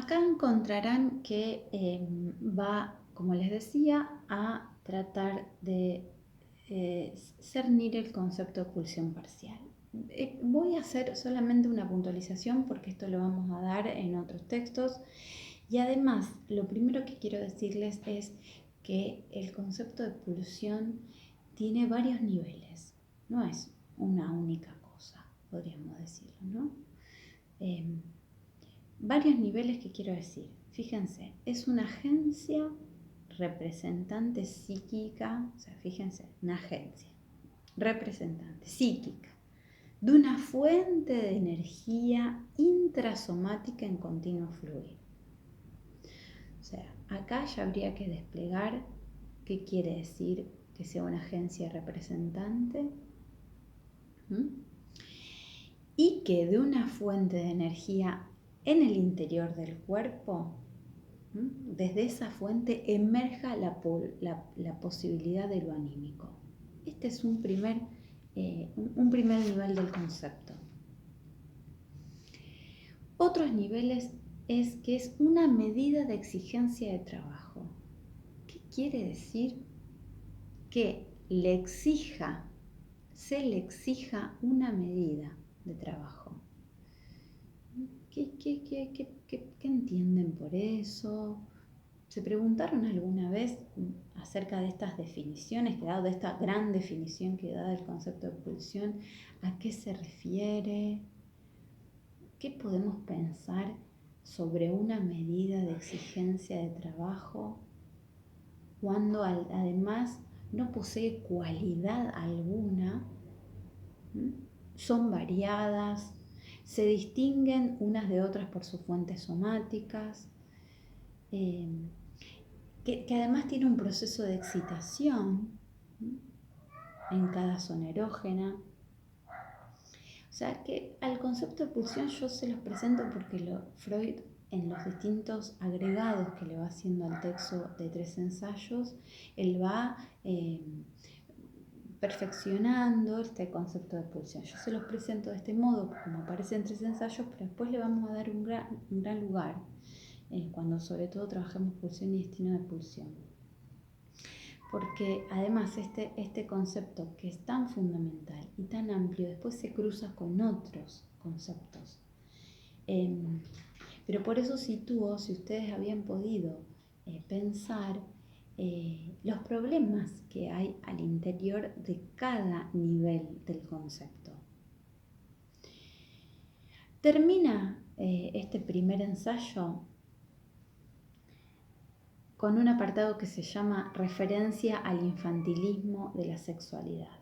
Acá encontrarán que va, como les decía, a tratar de cernir el concepto de pulsión parcial. Voy a hacer solamente una puntualización porque esto lo vamos a dar en otros textos y además lo primero que quiero decirles es que el concepto de pulsión tiene varios niveles, no es una única cosa, podríamos decirlo, ¿no? Varios niveles que quiero decir. Fíjense, es una agencia representante psíquica, o sea, fíjense, una agencia representante psíquica de una fuente de energía intrasomática en continuo fluir. O sea, acá ya habría que desplegar qué quiere decir que sea una agencia representante. Y que de una fuente de energía en el interior del cuerpo, desde esa fuente emerja la posibilidad de lo anímico. Este es un primer nivel del concepto. Otros niveles es que es una medida de exigencia de trabajo. ¿Qué quiere decir? Que se le exija una medida de trabajo. ¿Qué entienden por eso? ¿Se preguntaron alguna vez acerca de estas definiciones que he dado, de esta gran definición que he dado del concepto de pulsión? ¿A qué se refiere? ¿Qué podemos pensar sobre una medida de exigencia de trabajo cuando además no posee cualidad alguna? Son variadas, se distinguen unas de otras por sus fuentes somáticas, que además tiene un proceso de excitación en cada zona erógena. O sea que al concepto de pulsión yo se los presento porque Freud, en los distintos agregados que le va haciendo al texto de 3 ensayos, él va perfeccionando este concepto de pulsión. Yo se los presento de este modo, como aparece en 3 ensayos, pero después le vamos a dar un gran lugar cuando sobre todo trabajemos pulsión y destino de pulsión. Porque además este concepto que es tan fundamental y tan amplio, después se cruza con otros conceptos. Pero por eso sitúo, si ustedes habían podido pensar, los problemas que hay al interior de cada nivel del concepto. Termina este primer ensayo con un apartado que se llama Referencia al infantilismo de la sexualidad.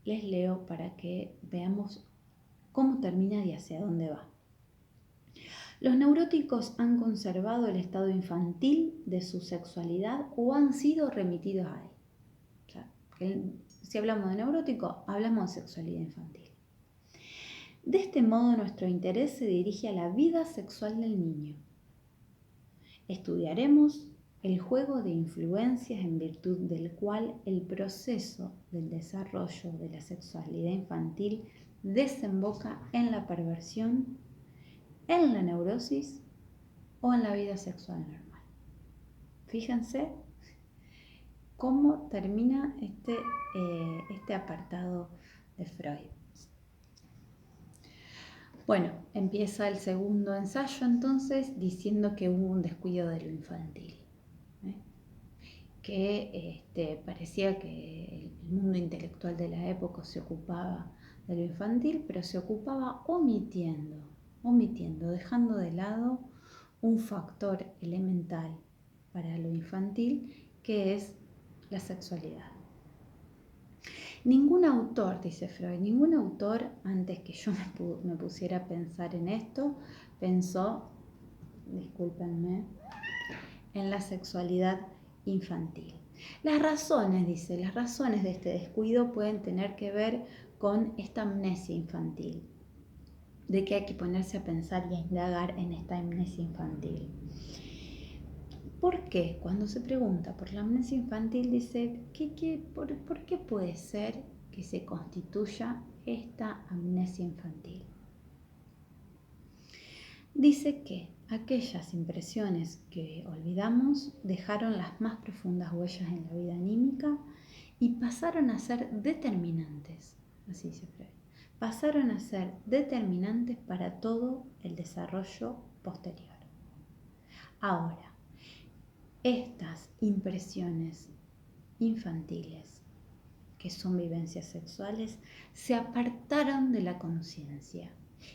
Les leo para que veamos cómo termina y hacia dónde va. Los neuróticos han conservado el estado infantil de su sexualidad o han sido remitidos a él. O sea, si hablamos de neurótico, hablamos de sexualidad infantil. De este modo, nuestro interés se dirige a la vida sexual del niño. Estudiaremos el juego de influencias en virtud del cual el proceso del desarrollo de la sexualidad infantil desemboca en la perversión, en la neurosis o en la vida sexual normal. Fíjense cómo termina este apartado de Freud. Bueno, empieza el segundo ensayo entonces diciendo que hubo un descuido de lo infantil, que parecía que el mundo intelectual de la época se ocupaba de lo infantil, pero se ocupaba omitiendo, dejando de lado un factor elemental para lo infantil, que es la sexualidad. Ningún autor, dice Freud, ningún autor antes que yo me pusiera a pensar en esto, pensó, discúlpenme, en la sexualidad infantil. Las razones de este descuido pueden tener que ver con esta amnesia infantil, de que hay que ponerse a pensar y a indagar en esta amnesia infantil. ¿Por qué? Cuando se pregunta por la amnesia infantil, dice, ¿por qué puede ser que se constituya esta amnesia infantil? Dice que aquellas impresiones que olvidamos dejaron las más profundas huellas en la vida anímica y pasaron a ser determinantes, así dice Freud, pasaron a ser determinantes para todo el desarrollo posterior. Ahora, estas impresiones infantiles, que son vivencias sexuales, se apartaron de la conciencia.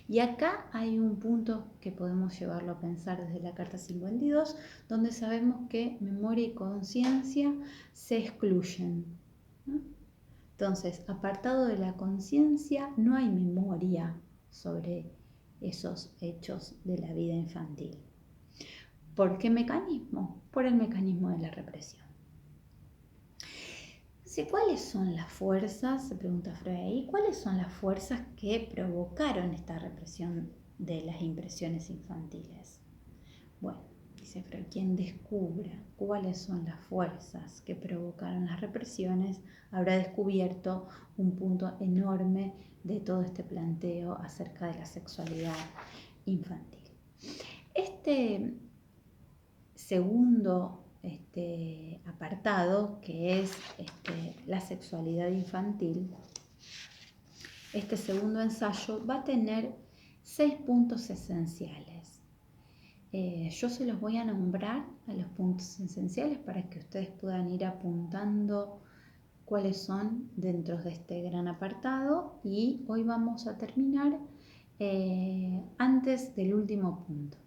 Y acá hay un punto que podemos llevarlo a pensar desde la carta 52, donde sabemos que memoria y conciencia se excluyen, ¿no? Entonces, apartado de la conciencia, no hay memoria sobre esos hechos de la vida infantil. ¿Por qué mecanismo? Por el mecanismo de la represión. ¿Cuáles son las fuerzas? Se pregunta Freud ahí. ¿Cuáles son las fuerzas que provocaron esta represión de las impresiones infantiles? Bueno, dice Freud, quien descubra cuáles son las fuerzas que provocaron las represiones habrá descubierto un punto enorme de todo este planteo acerca de la sexualidad infantil. Este segundo apartado, que es la sexualidad infantil, este segundo ensayo va a tener 6 puntos esenciales. Yo se los voy a nombrar a los puntos esenciales para que ustedes puedan ir apuntando cuáles son dentro de este gran apartado, y hoy vamos a terminar antes del último punto.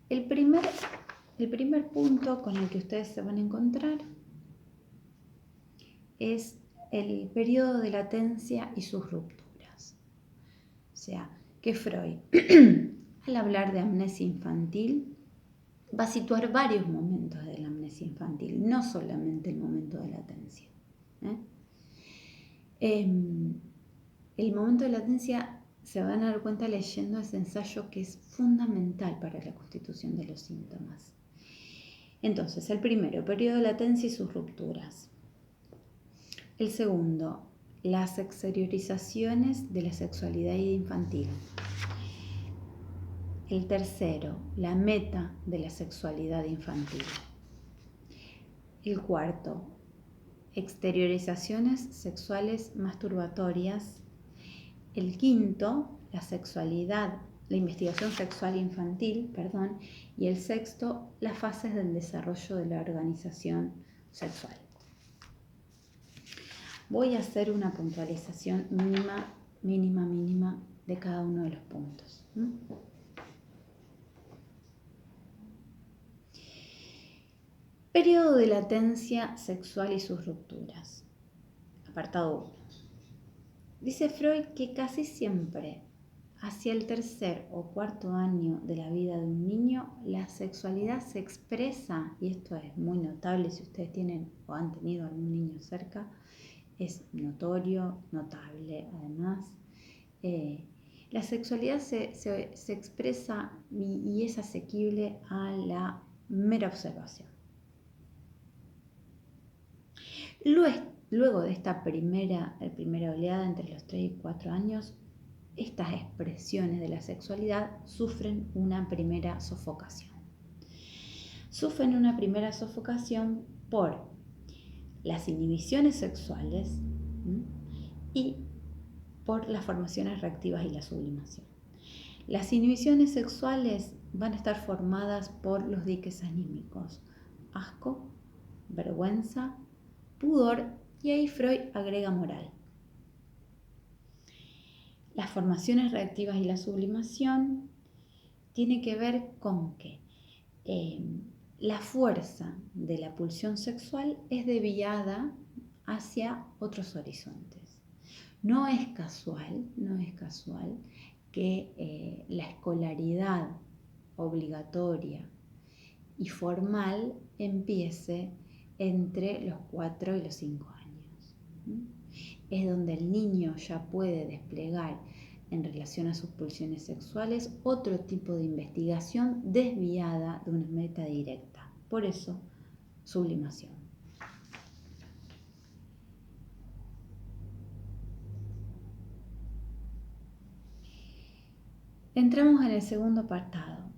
El primer punto con el que ustedes se van a encontrar es el periodo de latencia y sus rupturas. O sea, que Freud, al hablar de amnesia infantil, va a situar varios momentos de la amnesia infantil, no solamente el momento de latencia. El momento de latencia se van a dar cuenta leyendo ese ensayo, que es fundamental para la constitución de los síntomas. Entonces, el primero, periodo de latencia y sus rupturas. El segundo, las exteriorizaciones de la sexualidad infantil. El tercero, la meta de la sexualidad infantil. El cuarto, exteriorizaciones sexuales masturbatorias. El quinto, la investigación sexual infantil, y el sexto, las fases del desarrollo de la organización sexual. Voy a hacer una puntualización mínima de cada uno de los puntos. Periodo de latencia sexual y sus rupturas. Apartado 1. Dice Freud que casi siempre, hacia el 3er o 4.er año de la vida de un niño, la sexualidad se expresa, y esto es muy notable si ustedes tienen o han tenido algún niño cerca, es notorio, notable además. La sexualidad se expresa y es asequible a la mera observación. Luego de esta primera oleada entre los 3 y 4 años, estas expresiones de la sexualidad sufren una primera sofocación. Sufren una primera sofocación por las inhibiciones sexuales y por las formaciones reactivas y la sublimación. Las inhibiciones sexuales van a estar formadas por los diques anímicos: asco, vergüenza, pudor, y ahí Freud agrega moral. Las formaciones reactivas y la sublimación tiene que ver con que la fuerza de la pulsión sexual es desviada hacia otros horizontes. No es casual que la escolaridad obligatoria y formal empiece entre los 4 y los 5 años. Es donde el niño ya puede desplegar, en relación a sus pulsiones sexuales, otro tipo de investigación desviada de una meta directa. Por eso, sublimación. Entramos en el segundo apartado.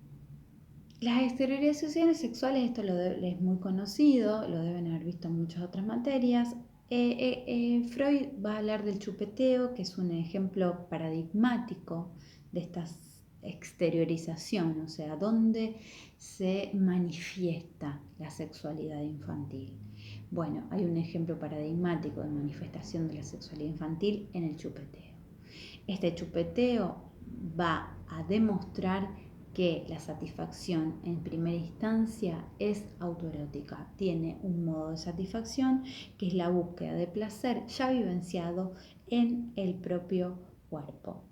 Las exteriorizaciones sexuales, esto es muy conocido, lo deben haber visto en muchas otras materias. Freud va a hablar del chupeteo, que es un ejemplo paradigmático de esta exteriorización, o sea, donde se manifiesta la sexualidad infantil. Bueno, hay un ejemplo paradigmático de manifestación de la sexualidad infantil en el chupeteo. Este chupeteo va a demostrar que la satisfacción en primera instancia es autoerótica. Tiene un modo de satisfacción que es la búsqueda de placer ya vivenciado en el propio cuerpo.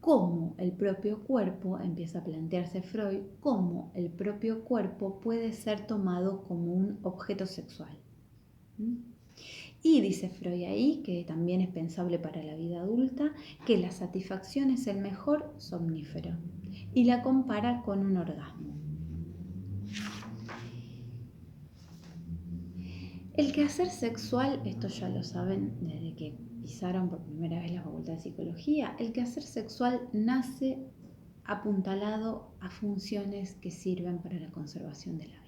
Cómo el propio cuerpo, empieza a plantearse Freud, cómo el propio cuerpo puede ser tomado como un objeto sexual. Y dice Freud ahí, que también es pensable para la vida adulta, que la satisfacción es el mejor somnífero y la compara con un orgasmo. El quehacer sexual, esto ya lo saben desde que pisaron por primera vez la Facultad de Psicología, el quehacer sexual nace apuntalado a funciones que sirven para la conservación de la vida.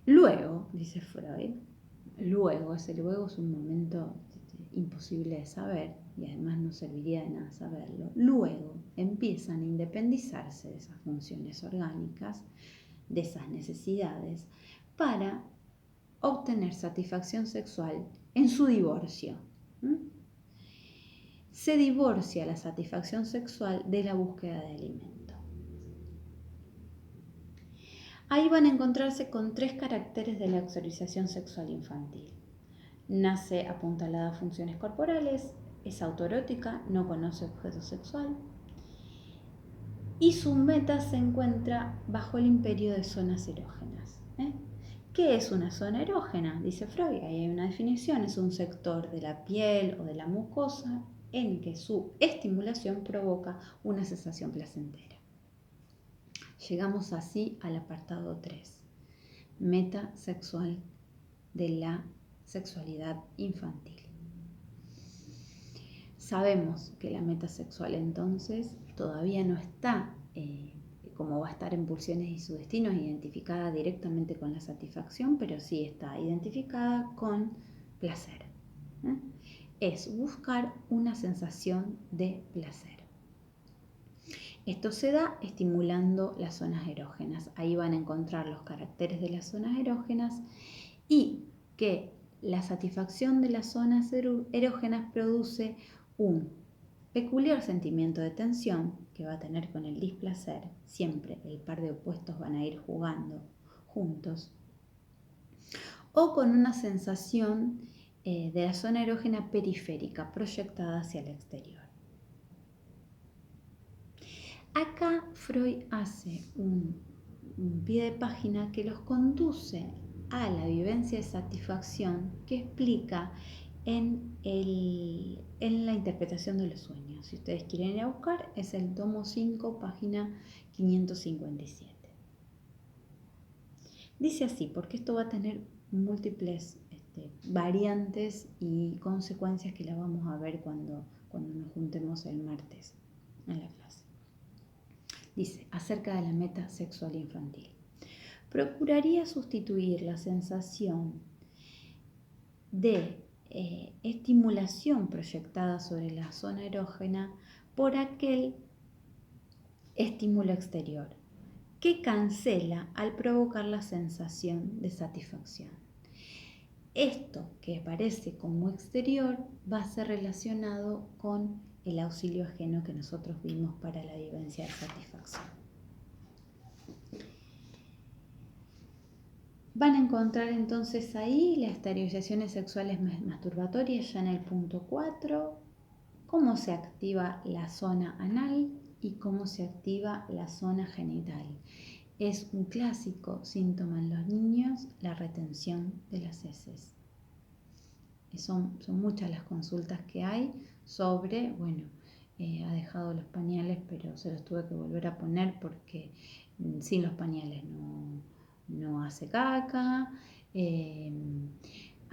Luego, dice Freud, ese luego es un momento imposible de saber y además no serviría de nada saberlo. Luego empiezan a independizarse de esas funciones orgánicas, de esas necesidades, para obtener satisfacción sexual en su divorcio. Se divorcia la satisfacción sexual de la búsqueda de alimento. Ahí van a encontrarse con 3 caracteres de la exteriorización sexual infantil. Nace apuntalada a funciones corporales, es autoerótica, no conoce objeto sexual y su meta se encuentra bajo el imperio de zonas erógenas. ¿Qué es una zona erógena? Dice Freud, ahí hay una definición, es un sector de la piel o de la mucosa en que su estimulación provoca una sensación placentera. Llegamos así al apartado 3, meta sexual de la sexualidad infantil. Sabemos que la meta sexual entonces todavía no está, como va a estar en Pulsiones y su destino, identificada directamente con la satisfacción, pero sí está identificada con placer. Es buscar una sensación de placer. Esto se da estimulando las zonas erógenas. Ahí van a encontrar los caracteres de las zonas erógenas y que la satisfacción de las zonas erógenas produce un peculiar sentimiento de tensión que va a tener con el displacer. Siempre el par de opuestos van a ir jugando juntos. O con una sensación de la zona erógena periférica proyectada hacia el exterior. Acá Freud hace un pie de página que los conduce a la vivencia de satisfacción que explica en la interpretación de los sueños. Si ustedes quieren ir a buscar, es el tomo 5, página 557. Dice así, porque esto va a tener múltiples variantes y consecuencias que las vamos a ver cuando nos juntemos el martes en la clase. Dice, acerca de la meta sexual infantil. Procuraría sustituir la sensación de estimulación proyectada sobre la zona erógena por aquel estímulo exterior que cancela al provocar la sensación de satisfacción. Esto que parece como exterior va a ser relacionado con el auxilio ajeno que nosotros vimos para la vivencia de satisfacción. Van a encontrar entonces ahí las exteriorizaciones sexuales masturbatorias ya en el punto 4, cómo se activa la zona anal y cómo se activa la zona genital. Es un clásico síntoma en los niños la retención de las heces. Son muchas las consultas que hay sobre, ha dejado los pañales, pero se los tuve que volver a poner porque sin los pañales no hace caca.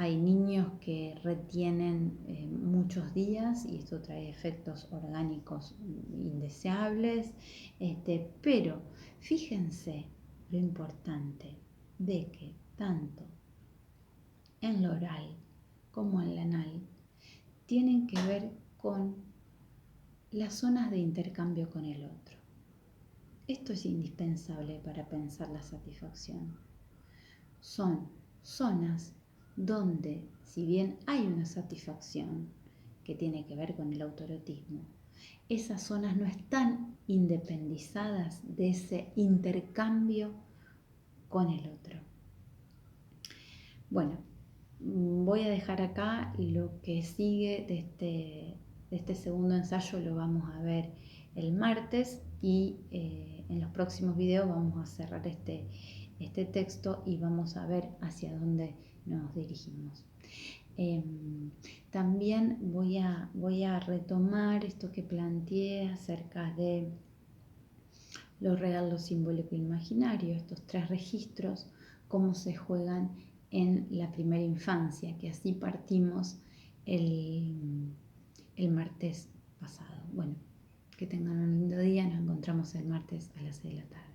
Hay niños que retienen muchos días y esto trae efectos orgánicos indeseables, pero fíjense lo importante de que tanto en lo oral como en la anal tienen que ver con las zonas de intercambio con el otro. Esto es indispensable para pensar la satisfacción. Son zonas donde, si bien hay una satisfacción que tiene que ver con el autoerotismo, esas zonas no están independizadas de ese intercambio con el otro. Bueno, voy a dejar acá lo que sigue de este segundo ensayo, lo vamos a ver el martes y en los próximos videos vamos a cerrar este texto y vamos a ver hacia dónde nos dirigimos. También voy a retomar esto que planteé acerca de lo real, lo simbólico e imaginario, estos 3 registros, cómo se juegan en la primera infancia, que así partimos el martes pasado. Bueno, que tengan un lindo día, nos encontramos el martes a las 6 de la tarde.